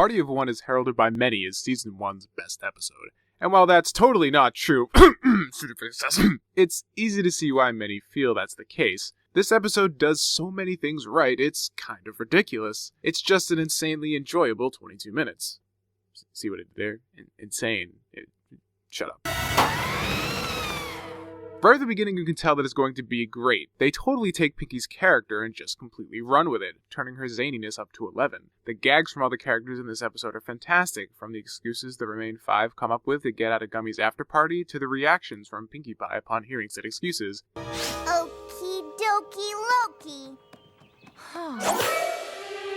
Party of One is heralded by many as Season 1's best episode. And while that's totally not true, it's easy to see why many feel that's the case. This episode does so many things right, it's kind of ridiculous. It's just an insanely enjoyable 22 minutes. See what I did there? Insane. Shut up. Right at the beginning, you can tell that it's going to be great. They totally take Pinky's character and just completely run with it, turning her zaniness up to 11. The gags from all the characters in this episode are fantastic, from the excuses the remaining 5 come up with to get out of Gummy's after party, to the reactions from Pinkie Pie upon hearing said excuses. Okie dokie Loki.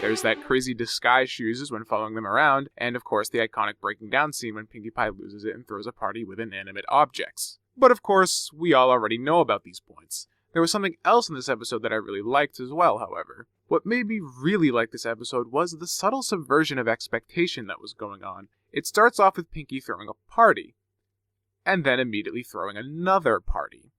There's that crazy disguise she uses when following them around, and of course the iconic breaking down scene when Pinkie Pie loses it and throws a party with inanimate objects. But of course, we all already know about these points. There was something else in this episode that I really liked as well, however. What made me really like this episode was the subtle subversion of expectation that was going on. It starts off with Pinkie throwing a party, and then immediately throwing another party.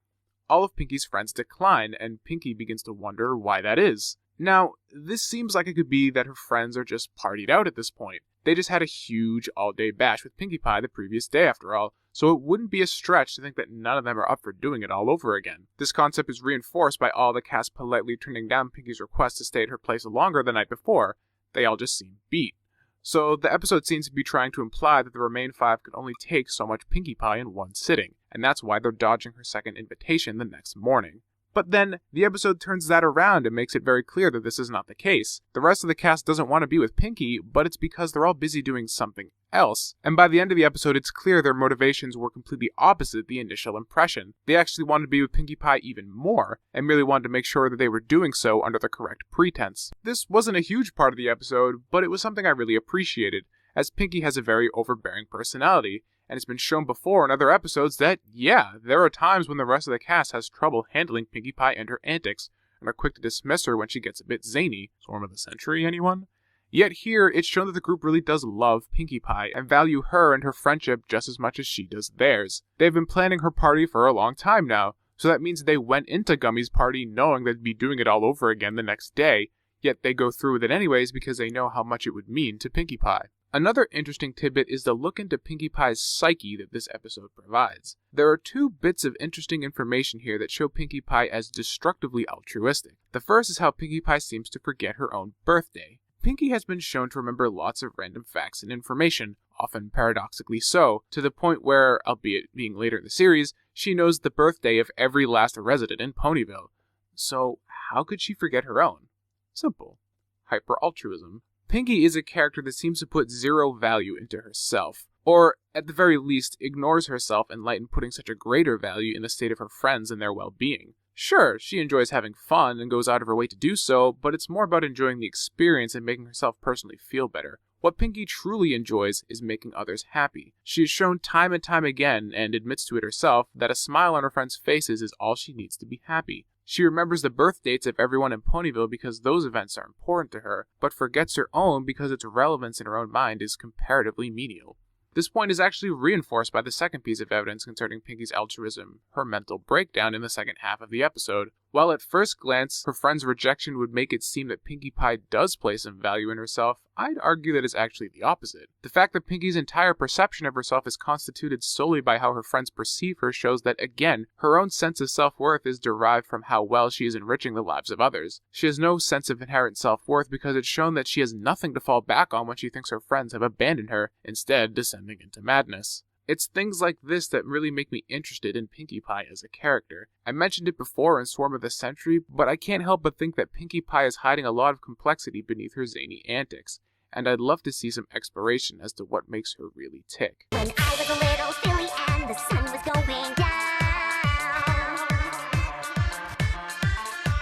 All of Pinkie's friends decline, and Pinkie begins to wonder why that is. Now, this seems like it could be that her friends are just partied out at this point. They just had a huge all-day bash with Pinkie Pie the previous day after all, so it wouldn't be a stretch to think that none of them are up for doing it all over again. This concept is reinforced by all the cast politely turning down Pinkie's request to stay at her place longer the night before. They all just seem beat. So the episode seems to be trying to imply that the remaining 5 could only take so much Pinkie Pie in one sitting, and that's why they're dodging her second invitation the next morning. But then, the episode turns that around and makes it very clear that this is not the case. The rest of the cast doesn't want to be with Pinkie, but it's because they're all busy doing something else. And by the end of the episode, it's clear their motivations were completely opposite the initial impression. They actually wanted to be with Pinkie Pie even more, and really wanted to make sure that they were doing so under the correct pretense. This wasn't a huge part of the episode, but it was something I really appreciated, as Pinkie has a very overbearing personality. And it's been shown before in other episodes that, yeah, there are times when the rest of the cast has trouble handling Pinkie Pie and her antics, and are quick to dismiss her when she gets a bit zany. Storm of the Century, anyone? Yet here, it's shown that the group really does love Pinkie Pie, and value her and her friendship just as much as she does theirs. They've been planning her party for a long time now, so that means they went into Gummy's party knowing they'd be doing it all over again the next day, yet they go through with it anyways because they know how much it would mean to Pinkie Pie. Another interesting tidbit is the look into Pinkie Pie's psyche that this episode provides. There are 2 bits of interesting information here that show Pinkie Pie as destructively altruistic. The first is how Pinkie Pie seems to forget her own birthday. Pinkie has been shown to remember lots of random facts and information, often paradoxically so, to the point where, albeit being later in the series, she knows the birthday of every last resident in Ponyville. So, how could she forget her own? Simple. Hyper-altruism. Pinkie is a character that seems to put zero value into herself, or, at the very least, ignores herself in light in putting such a greater value in the state of her friends and their well-being. Sure, she enjoys having fun and goes out of her way to do so, but it's more about enjoying the experience and making herself personally feel better. What Pinkie truly enjoys is making others happy. She has shown time and time again, and admits to it herself, that a smile on her friends' faces is all she needs to be happy. She remembers the birth dates of everyone in Ponyville because those events are important to her, but forgets her own because its relevance in her own mind is comparatively menial. This point is actually reinforced by the second piece of evidence concerning Pinkie's altruism, her mental breakdown in the second half of the episode. While at first glance, her friend's rejection would make it seem that Pinkie Pie does place some value in herself, I'd argue that it's actually the opposite. The fact that Pinkie's entire perception of herself is constituted solely by how her friends perceive her shows that, again, her own sense of self-worth is derived from how well she is enriching the lives of others. She has no sense of inherent self-worth because it's shown that she has nothing to fall back on when she thinks her friends have abandoned her, instead descending into madness. It's things like this that really make me interested in Pinkie Pie as a character. I mentioned it before in Swarm of the Century, but I can't help but think that Pinkie Pie is hiding a lot of complexity beneath her zany antics, and I'd love to see some exploration as to what makes her really tick. When I was a little silly and the sun was going down,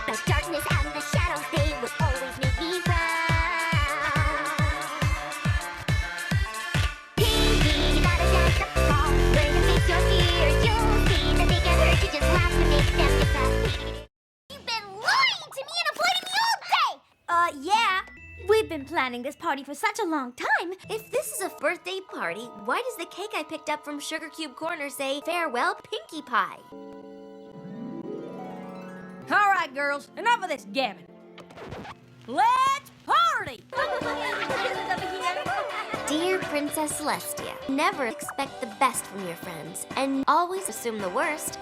the darkness and the shadows, they would always make me frown. Pinkie, you gotta stand up tall. When you face your fears, you'll see that they can hurt you, just laugh to make them disappear. You've been lying to me and avoiding me all day! Yeah. We've been planning this party for such a long time. If this is a birthday party, why does the cake I picked up from Sugar Cube Corner say, "Farewell, Pinkie Pie"? All right, girls, enough of this gammon. Let's party! Princess Celestia. Never expect the best from your friends, and always assume the worst.